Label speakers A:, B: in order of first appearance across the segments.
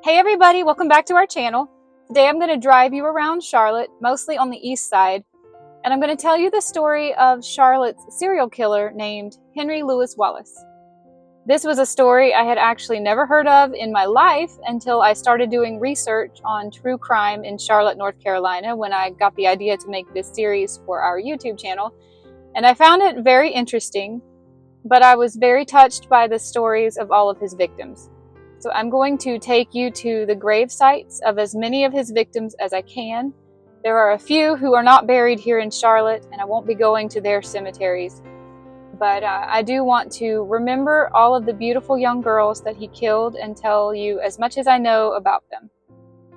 A: Hey everybody, welcome back to our channel. Today I'm going to drive you around Charlotte, mostly on the east side, and I'm going to tell you the story of Charlotte's serial killer named Henry Louis Wallace. This was a story I had actually never heard of in my life until I started doing research on true crime in Charlotte, North Carolina, when I got the idea to make this series for our YouTube channel. And I found it very interesting, but I was very touched by the stories of all of his victims. So I'm going to take you to the grave sites of as many of his victims as I can. There are a few who are not buried here in Charlotte, and I won't be going to their cemeteries. But I do want to remember all of the beautiful young girls that he killed and tell you as much as I know about them.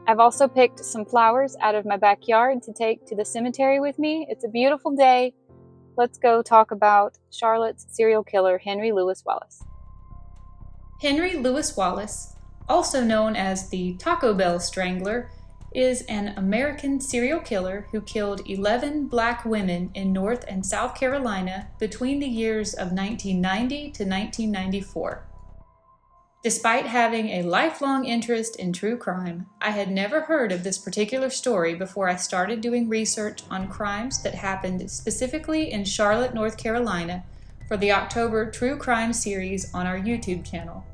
A: I've also picked some flowers out of my backyard to take to the cemetery with me. It's a beautiful day. Let's go talk about Charlotte's serial killer, Henry Louis Wallace. Henry Louis Wallace, also known as the Taco Bell Strangler, is an American serial killer who killed 11 black women in North and South Carolina between the years of 1990 to 1994. Despite having a lifelong interest in true crime, I had never heard of this particular story before I started doing research on crimes that happened specifically in Charlotte, North Carolina for the October True Crime series on our YouTube channel.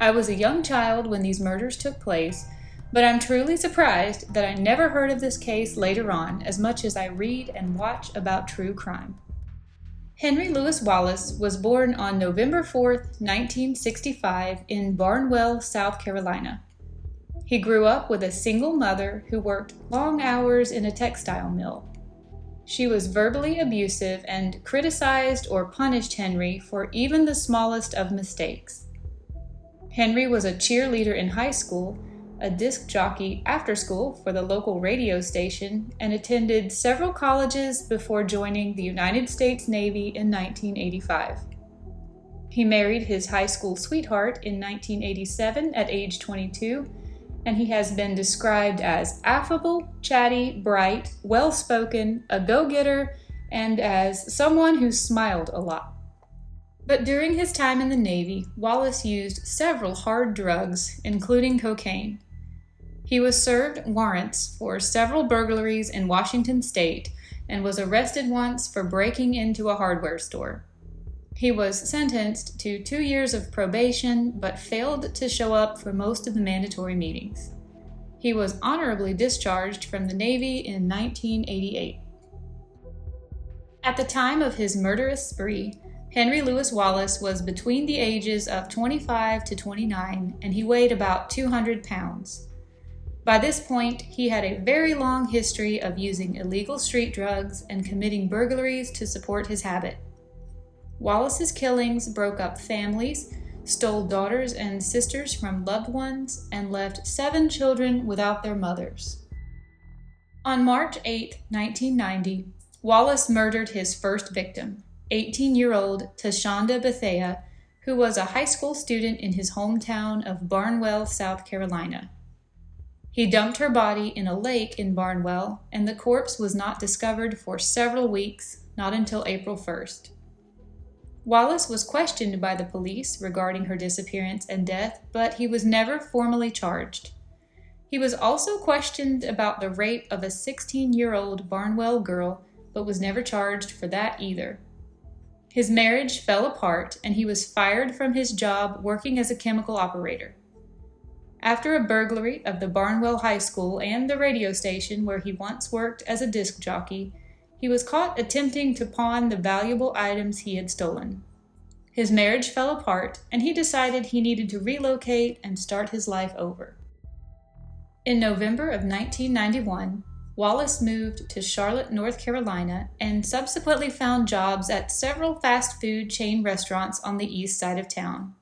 A: I was a young child when these murders took place, but I'm truly surprised that I never heard of this case later on as much as I read and watch about true crime. Henry Louis Wallace was born on November 4th, 1965 in Barnwell, South Carolina. He grew up with a single mother who worked long hours in a textile mill. She was verbally abusive and criticized or punished Henry for even the smallest of mistakes. Henry was a cheerleader in high school, a disc jockey after school for the local radio station, and attended several colleges before joining the United States Navy in 1985. He married his high school sweetheart in 1987 at age 22, and he has been described as affable, chatty, bright, well-spoken, a go-getter, and as someone who smiled a lot. But during his time in the Navy, Wallace used several hard drugs, including cocaine. He was served warrants for several burglaries in Washington state and was arrested once for breaking into a hardware store. He was sentenced to 2 years of probation, but failed to show up for most of the mandatory meetings. He was honorably discharged from the Navy in 1988. At the time of his murderous spree, Henry Louis Wallace was between the ages of 25 to 29, and he weighed about 200 pounds. By this point, he had a very long history of using illegal street drugs and committing burglaries to support his habit. Wallace's killings broke up families, stole daughters and sisters from loved ones, and left 7 children without their mothers. On March 8, 1990, Wallace murdered his first victim, 18-year-old Tashonda Bethea, who was a high school student in his hometown of Barnwell, South Carolina. He dumped her body in a lake in Barnwell, and the corpse was not discovered for several weeks, not until April 1st. Wallace was questioned by the police regarding her disappearance and death, but he was never formally charged. He was also questioned about the rape of a 16-year-old Barnwell girl, but was never charged for that either. His marriage fell apart, and he was fired from his job working as a chemical operator. After a burglary of the Barnwell High School and the radio station where he once worked as a disc jockey, he was caught attempting to pawn the valuable items he had stolen. His marriage fell apart, and he decided he needed to relocate and start his life over. In November of 1991, Wallace moved to Charlotte, North Carolina, and subsequently found jobs at several fast food chain restaurants on the east side of town.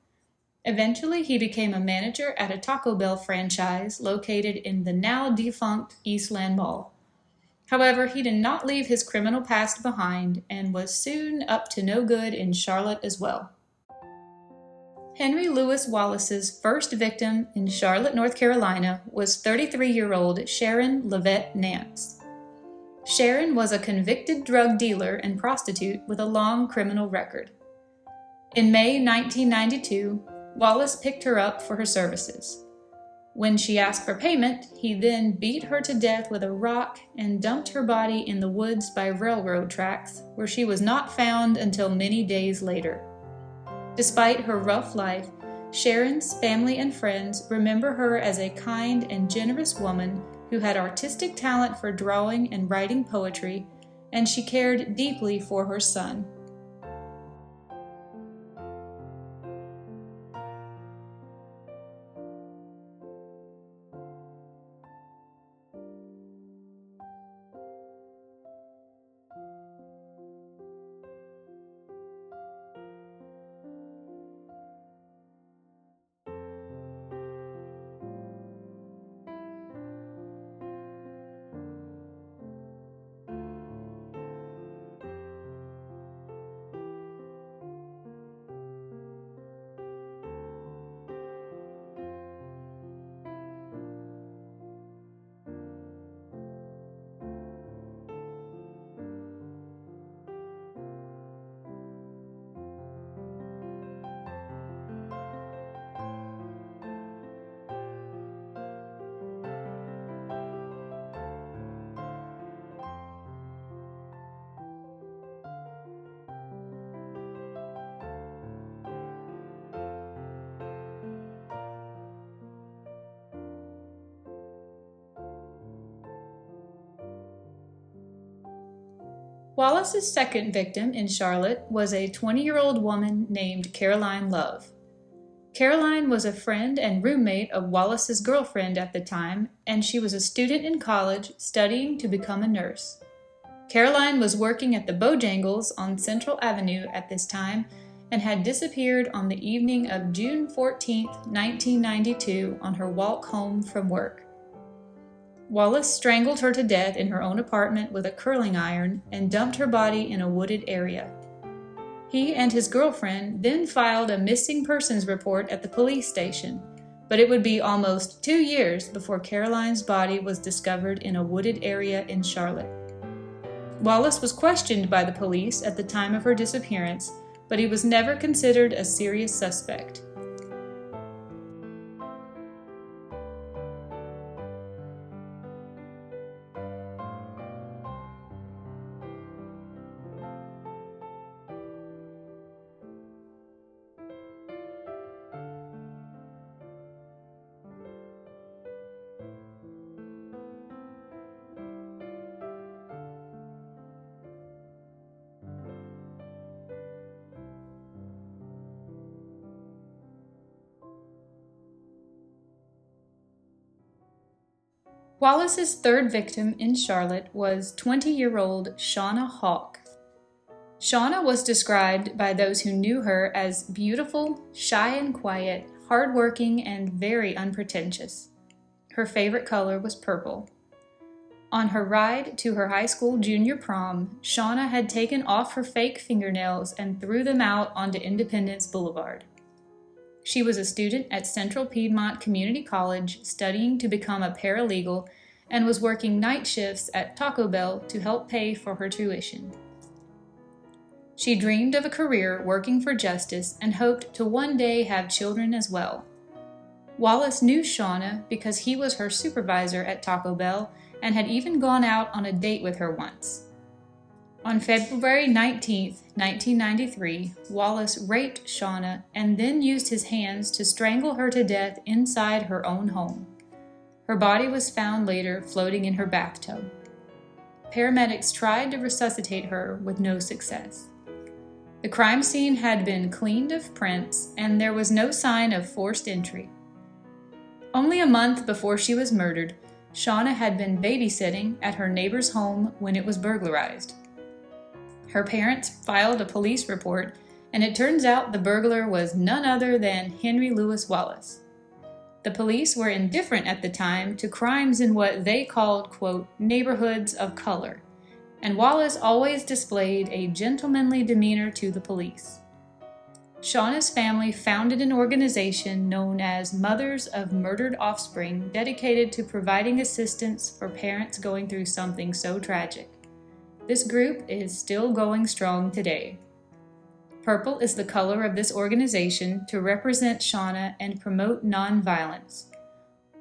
A: Eventually, he became a manager at a Taco Bell franchise located in the now-defunct Eastland Mall. However, he did not leave his criminal past behind and was soon up to no good in Charlotte as well. Henry Louis Wallace's first victim in Charlotte, North Carolina was 33-year-old Sharon Levette Nance. Sharon was a convicted drug dealer and prostitute with a long criminal record. In May 1992, Wallace picked her up for her services. When she asked for payment, he then beat her to death with a rock and dumped her body in the woods by railroad tracks, where she was not found until many days later. Despite her rough life, Sharon's family and friends remember her as a kind and generous woman who had artistic talent for drawing and writing poetry, and she cared deeply for her son. Wallace's second victim in Charlotte was a 20-year-old woman named Caroline Love. Caroline was a friend and roommate of Wallace's girlfriend at the time, and she was a student in college studying to become a nurse. Caroline was working at the Bojangles on Central Avenue at this time and had disappeared on the evening of June 14, 1992, on her walk home from work. Wallace strangled her to death in her own apartment with a curling iron and dumped her body in a wooded area. He and his girlfriend then filed a missing persons report at the police station, but it would be almost 2 years before Caroline's body was discovered in a wooded area in Charlotte. Wallace was questioned by the police at the time of her disappearance, but he was never considered a serious suspect. Wallace's third victim in Charlotte was 20-year-old Shauna Hawk. Shauna was described by those who knew her as beautiful, shy and quiet, hardworking, and very unpretentious. Her favorite color was purple. On her ride to her high school junior prom, Shauna had taken off her fake fingernails and threw them out onto Independence Boulevard. She was a student at Central Piedmont Community College studying to become a paralegal and was working night shifts at Taco Bell to help pay for her tuition. She dreamed of a career working for justice and hoped to one day have children as well. Wallace knew Shauna because he was her supervisor at Taco Bell and had even gone out on a date with her once. On February 19, 1993, Wallace raped Shauna and then used his hands to strangle her to death inside her own home. Her body was found later floating in her bathtub. Paramedics tried to resuscitate her with no success. The crime scene had been cleaned of prints, and there was no sign of forced entry. Only a month before she was murdered, Shauna had been babysitting at her neighbor's home when it was burglarized. Her parents filed a police report, and it turns out the burglar was none other than Henry Louis Wallace. The police were indifferent at the time to crimes in what they called, quote, neighborhoods of color, and Wallace always displayed a gentlemanly demeanor to the police. Shauna's family founded an organization known as Mothers of Murdered Offspring, dedicated to providing assistance for parents going through something so tragic. This group is still going strong today. Purple is the color of this organization to represent Shauna and promote nonviolence.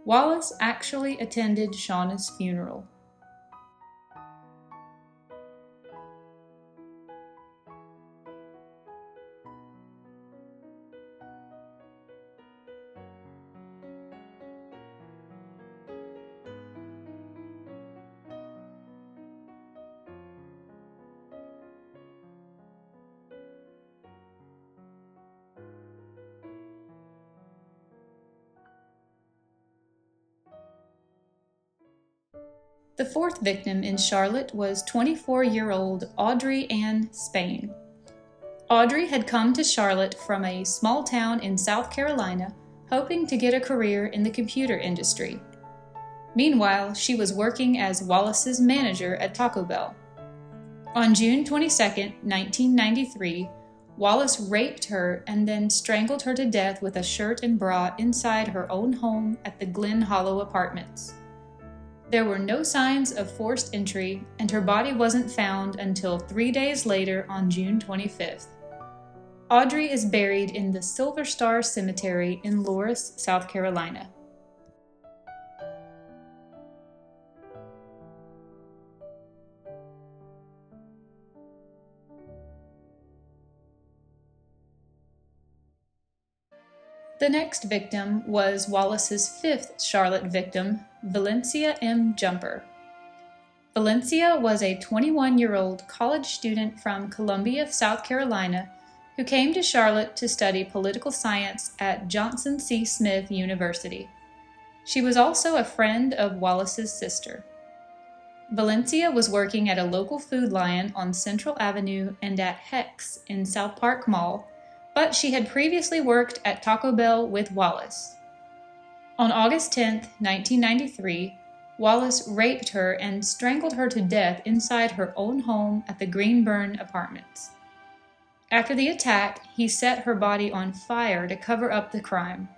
A: Wallace actually attended Shauna's funeral. The fourth victim in Charlotte was 24-year-old Audrey Ann Spain. Audrey had come to Charlotte from a small town in South Carolina, hoping to get a career in the computer industry. Meanwhile, she was working as Wallace's manager at Taco Bell. On June 22, 1993, Wallace raped her and then strangled her to death with a shirt and bra inside her own home at the Glen Hollow Apartments. There were no signs of forced entry, and her body wasn't found until 3 days later on June 25th. Audrey is buried in the Silver Star Cemetery in Loris, South Carolina. The next victim was Wallace's fifth Charlotte victim, Valencia M. Jumper. Valencia was a 21-year-old college student from Columbia, South Carolina, who came to Charlotte to study political science at Johnson C. Smith University. She was also a friend of Wallace's sister. Valencia was working at a local Food Lion on Central Avenue and at Hex in South Park Mall, but she had previously worked at Taco Bell with Wallace. On August 10, 1993, Wallace raped her and strangled her to death inside her own home at the Greenburn Apartments. After the attack, he set her body on fire to cover up the crime.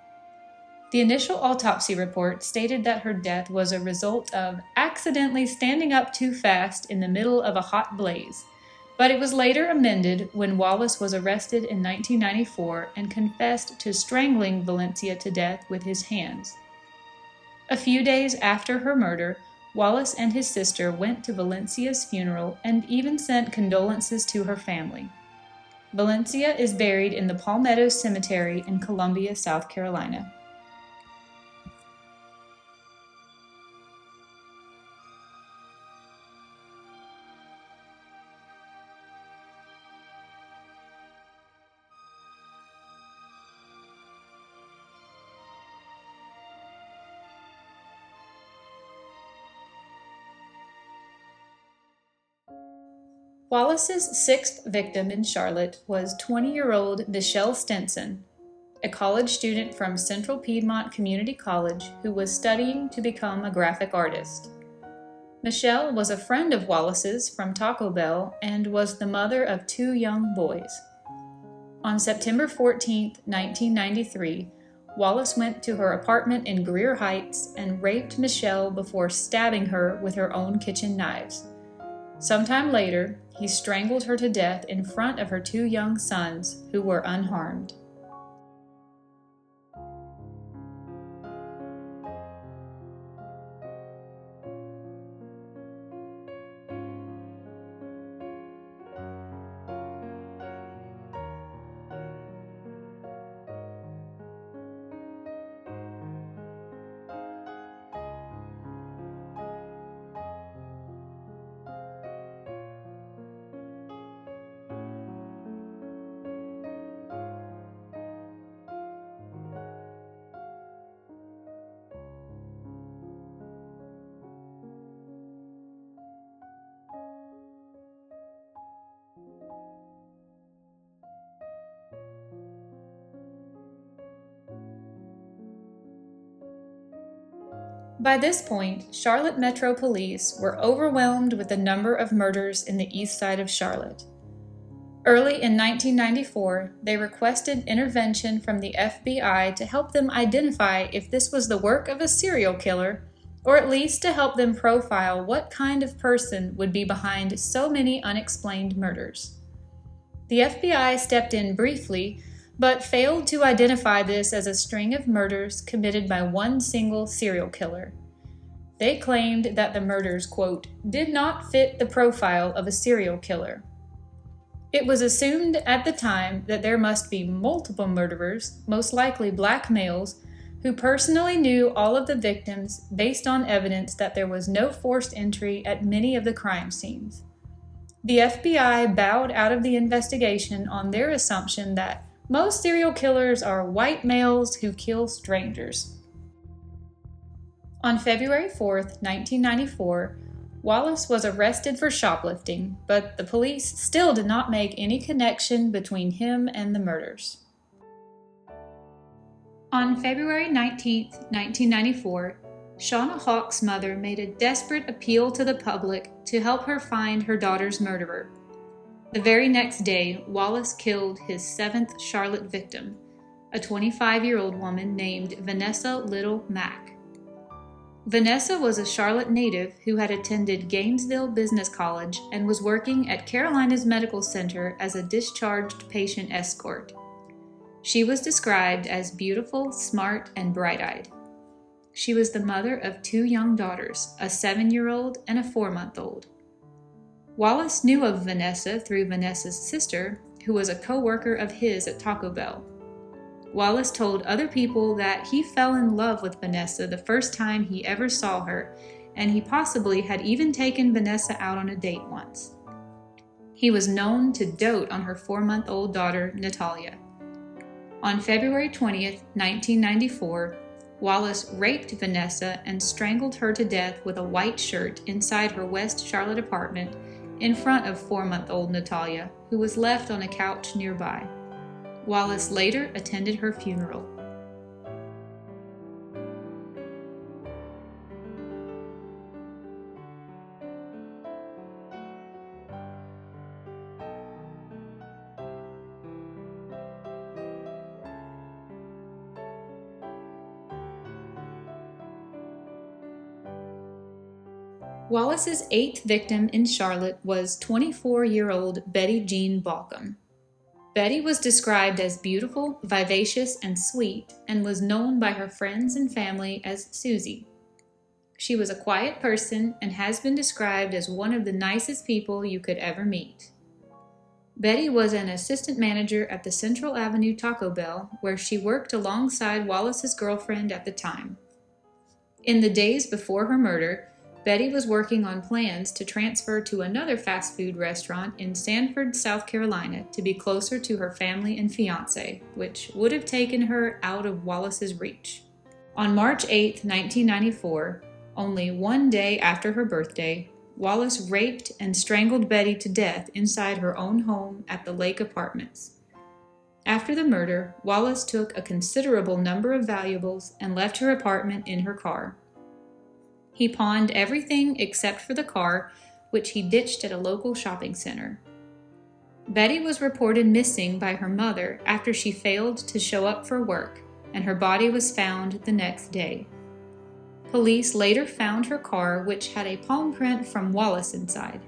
A: The initial autopsy report stated that her death was a result of accidentally standing up too fast in the middle of a hot blaze, but it was later amended when Wallace was arrested in 1994 and confessed to strangling Valencia to death with his hands. A few days after her murder, Wallace and his sister went to Valencia's funeral and even sent condolences to her family. Valencia is buried in the Palmetto Cemetery in Columbia, South Carolina. Wallace's sixth victim in Charlotte was 20-year-old Michelle Stinson, a college student from Central Piedmont Community College who was studying to become a graphic artist. Michelle was a friend of Wallace's from Taco Bell and was the mother of 2 young boys. On September 14, 1993, Wallace went to her apartment in Greer Heights and raped Michelle before stabbing her with her own kitchen knives. Sometime later, he strangled her to death in front of her 2 young sons, who were unharmed. By this point, Charlotte Metro Police were overwhelmed with the number of murders in the east side of Charlotte. Early in 1994, they requested intervention from the FBI to help them identify if this was the work of a serial killer, or at least to help them profile what kind of person would be behind so many unexplained murders. The FBI stepped in briefly, but failed to identify this as a string of murders committed by one single serial killer. They claimed that the murders, quote, did not fit the profile of a serial killer. It was assumed at the time that there must be multiple murderers, most likely black males, who personally knew all of the victims based on evidence that there was no forced entry at many of the crime scenes. The FBI bowed out of the investigation on their assumption that most serial killers are white males who kill strangers. On February 4, 1994, Wallace was arrested for shoplifting, but the police still did not make any connection between him and the murders. On February 19, 1994, Shauna Hawk's mother made a desperate appeal to the public to help her find her daughter's murderer. The very next day, Wallace killed his seventh Charlotte victim, a 25-year-old woman named Vanessa Little Mack. Vanessa was a Charlotte native who had attended Gainesville Business College and was working at Carolina's Medical Center as a discharged patient escort. She was described as beautiful, smart, and bright-eyed. She was the mother of two young daughters, a 7-year-old and a 4-month-old. Wallace knew of Vanessa through Vanessa's sister, who was a co-worker of his at Taco Bell. Wallace told other people that he fell in love with Vanessa the first time he ever saw her, and he possibly had even taken Vanessa out on a date once. He was known to dote on her 4-month-old daughter, Natalia. On February 20th, 1994, Wallace raped Vanessa and strangled her to death with a white shirt inside her West Charlotte apartment in front of 4-month-old Natalia, who was left on a couch nearby. Wallace later attended her funeral. Wallace's 8th victim in Charlotte was 24-year-old Betty Jean Balcom. Betty was described as beautiful, vivacious, and sweet, and was known by her friends and family as Susie. She was a quiet person and has been described as one of the nicest people you could ever meet. Betty was an assistant manager at the Central Avenue Taco Bell, where she worked alongside Wallace's girlfriend at the time. In the days before her murder, Betty was working on plans to transfer to another fast food restaurant in Sanford, South Carolina, to be closer to her family and fiancé, which would have taken her out of Wallace's reach. On March 8, 1994, only one day after her birthday, Wallace raped and strangled Betty to death inside her own home at the Lake Apartments. After the murder, Wallace took a considerable number of valuables and left her apartment in her car. He pawned everything except for the car, which he ditched at a local shopping center. Betty was reported missing by her mother after she failed to show up for work, and her body was found the next day. Police later found her car, which had a palm print from Wallace inside.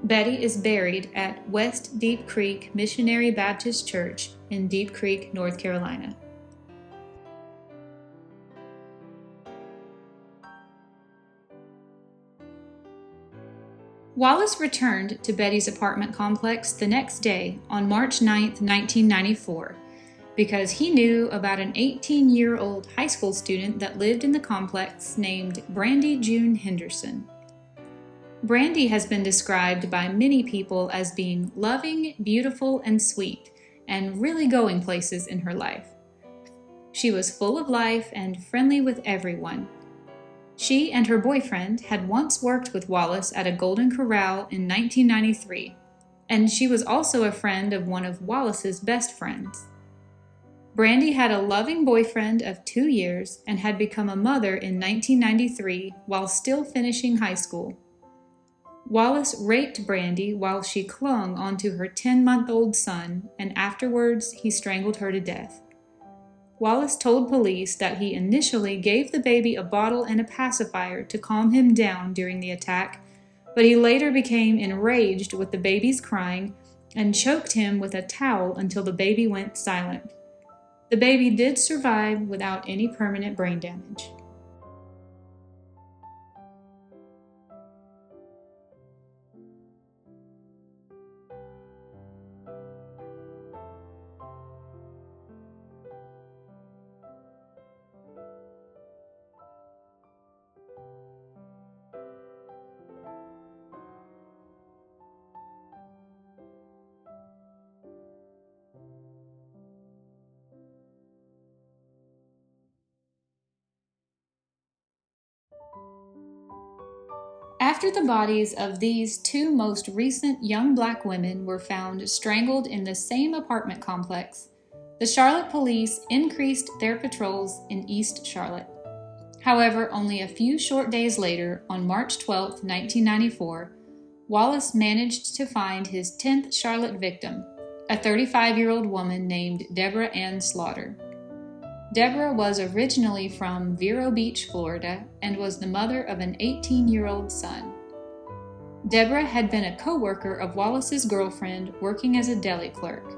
A: Betty is buried at West Deep Creek Missionary Baptist Church in Deep Creek, North Carolina. Wallace returned to Betty's apartment complex the next day on March 9, 1994, because he knew about an 18-year-old high school student that lived in the complex named Brandy June Henderson. Brandy has been described by many people as being loving, beautiful, and sweet, and really going places in her life. She was full of life and friendly with everyone. She and her boyfriend had once worked with Wallace at a Golden Corral in 1993, and she was also a friend of one of Wallace's best friends. Brandy had a loving boyfriend of 2 years and had become a mother in 1993 while still finishing high school. Wallace raped Brandy while she clung onto her 10-month-old son, and afterwards he strangled her to death. Wallace told police that he initially gave the baby a bottle and a pacifier to calm him down during the attack, but he later became enraged with the baby's crying and choked him with a towel until the baby went silent. The baby did survive without any permanent brain damage. After the bodies of these two most recent young black women were found strangled in the same apartment complex, the Charlotte police increased their patrols in East Charlotte. However, only a few short days later, on March 12, 1994, Wallace managed to find his 10th Charlotte victim, a 35-year-old woman named Deborah Ann Slaughter. Deborah was originally from Vero Beach, Florida, and was the mother of an 18-year-old son. Deborah had been a co-worker of Wallace's girlfriend working as a deli clerk.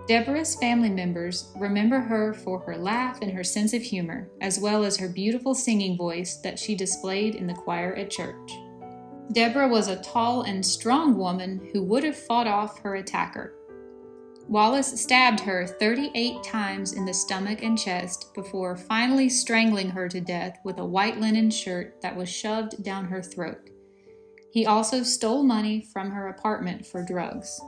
A: Deborah's family members remember her for her laugh and her sense of humor, as well as her beautiful singing voice that she displayed in the choir at church. Deborah was a tall and strong woman who would have fought off her attacker. Wallace stabbed her 38 times in the stomach and chest before finally strangling her to death with a white linen shirt that was shoved down her throat. He also stole money from her apartment for drugs.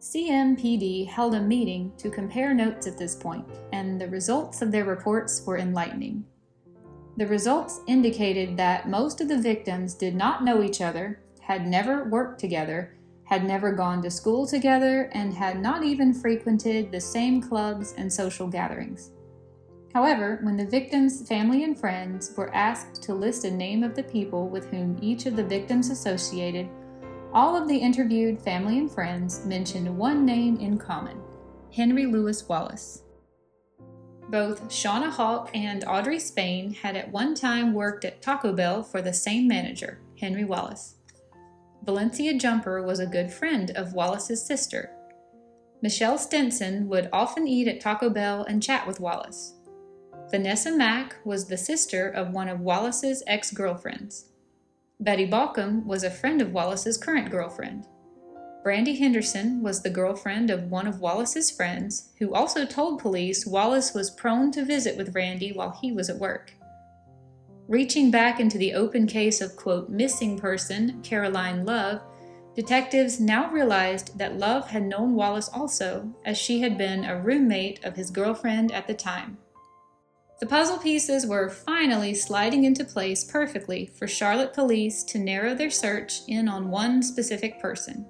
A: CMPD held a meeting to compare notes at this point, and the results of their reports were enlightening. The results indicated that most of the victims did not know each other, had never worked together, had never gone to school together, and had not even frequented the same clubs and social gatherings. However, when the victims' family and friends were asked to list a name of the people with whom each of the victims associated, all of the interviewed family and friends mentioned one name in common: Henry Louis Wallace. Both Shauna Hawk and Audrey Spain had at one time worked at Taco Bell for the same manager, Henry Wallace. Valencia Jumper was a good friend of Wallace's sister. Michelle Stinson would often eat at Taco Bell and chat with Wallace. Vanessa Mack was the sister of one of Wallace's ex-girlfriends. Betty Balcom was a friend of Wallace's current girlfriend. Brandy Henderson was the girlfriend of one of Wallace's friends, who also told police Wallace was prone to visit with Randy while he was at work. Reaching back into the open case of, quote, missing person Caroline Love, detectives now realized that Love had known Wallace also, as she had been a roommate of his girlfriend at the time. The puzzle pieces were finally sliding into place perfectly for Charlotte police to narrow their search in on one specific person.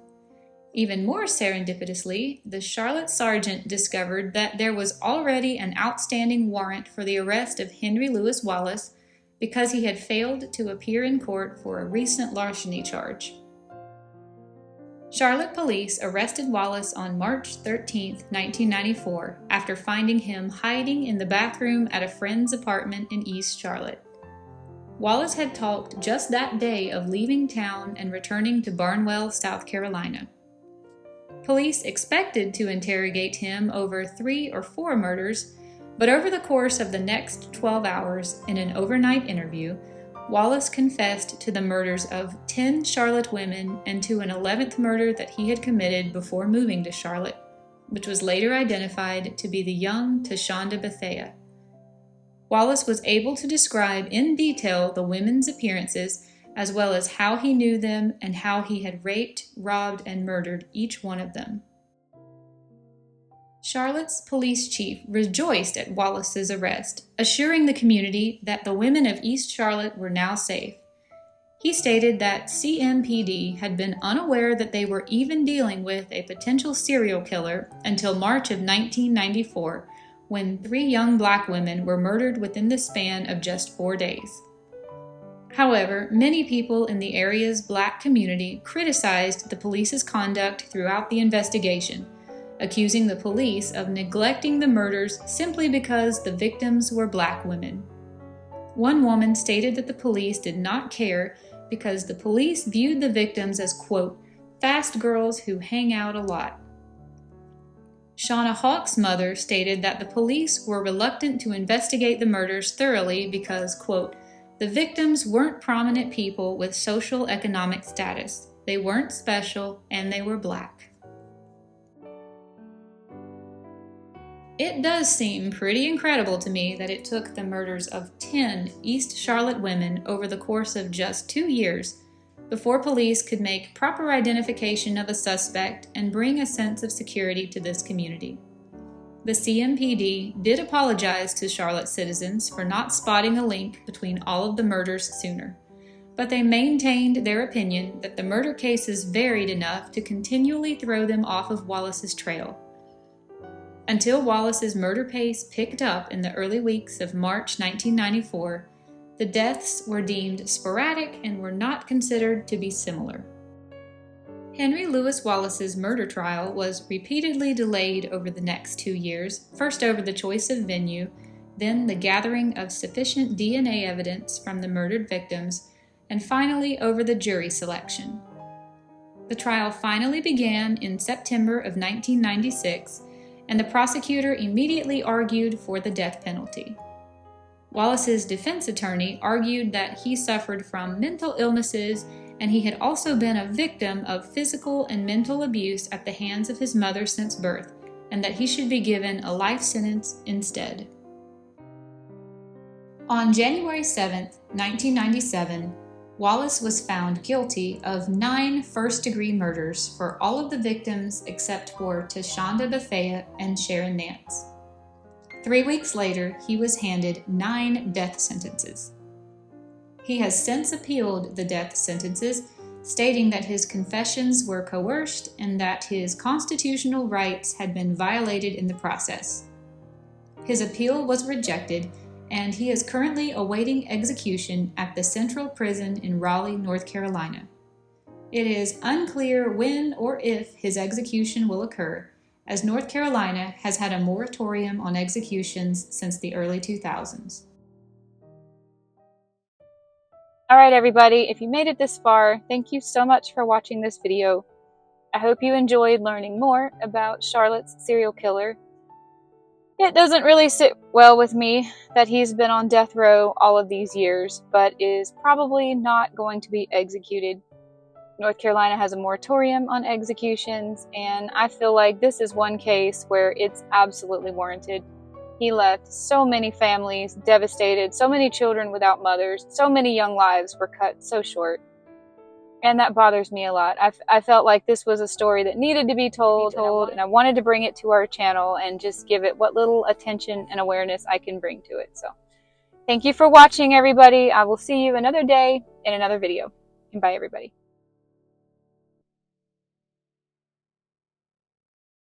A: Even more serendipitously, the Charlotte sergeant discovered that there was already an outstanding warrant for the arrest of Henry Louis Wallace because he had failed to appear in court for a recent larceny charge. Charlotte police arrested Wallace on March 13, 1994, after finding him hiding in the bathroom at a friend's apartment in East Charlotte. Wallace had talked just that day of leaving town and returning to Barnwell, South Carolina. Police expected to interrogate him over 3 or 4 murders, but over the course of the next 12 hours, in an overnight interview, Wallace confessed to the murders of 10 Charlotte women and to an 11th murder that he had committed before moving to Charlotte, which was later identified to be the young Tashonda Bethea. Wallace was able to describe in detail the women's appearances, as well as how he knew them and how he had raped, robbed, and murdered each one of them. Charlotte's police chief rejoiced at Wallace's arrest, assuring the community that the women of East Charlotte were now safe. He stated that CMPD had been unaware that they were even dealing with a potential serial killer until March of 1994,
B: when 3 young black women were murdered within the span of just 4 days. However, many people in the area's black community criticized the police's conduct throughout the investigation, accusing the police of neglecting the murders simply because the victims were black women. One woman stated that the police did not care because the police viewed the victims as, quote, fast girls who hang out a lot. Shauna Hawk's mother stated that the police were reluctant to investigate the murders thoroughly because, quote, the victims weren't prominent people with social economic status. They weren't special, and they were black. It does seem pretty incredible to me that it took the murders of 10 East Charlotte women over the course of just 2 years before police could make proper identification of a suspect and bring a sense of security to this community. The CMPD did apologize to Charlotte citizens for not spotting a link between all of the murders sooner, but they maintained their opinion that the murder cases varied enough to continually throw them off of Wallace's trail. Until Wallace's murder pace picked up in the early weeks of March 1994, the deaths were deemed sporadic and were not considered to be similar. Henry Louis Wallace's murder trial was repeatedly delayed over the next 2 years, first over the choice of venue, then the gathering of sufficient DNA evidence from the murdered victims, and finally over the jury selection. The trial finally began in September of 1996, and the prosecutor immediately argued for the death penalty. Wallace's defense attorney argued that he suffered from mental illnesses and he had also been a victim of physical and mental abuse at the hands of his mother since birth, and that he should be given a life sentence instead. On January 7, 1997, Wallace was found guilty of 9 first-degree murders for all of the victims except for Tashonda Bethea and Sharon Nance. 3 weeks later, he was handed 9 death sentences. He has since appealed the death sentences, stating that his confessions were coerced and that his constitutional rights had been violated in the process. His appeal was rejected, and he is currently awaiting execution at the Central Prison in Raleigh, North Carolina. It is unclear when or if his execution will occur, as North Carolina has had a moratorium on executions since the early 2000s.
A: All right, everybody, if you made it this far, thank you so much for watching this video. I hope you enjoyed learning more about Charlotte's serial killer. It doesn't really sit well with me that he's been on death row all of these years, but is probably not going to be executed. North Carolina has a moratorium on executions, and I feel like this is one case where it's absolutely warranted. He left so many families devastated, so many children without mothers, so many young lives were cut so short. And that bothers me a lot. I felt like this was a story that needed to be told, and I wanted to bring it to our channel and just give it what little attention and awareness I can bring to it. So, thank you for watching, everybody. I will see you another day in another video. And bye, everybody.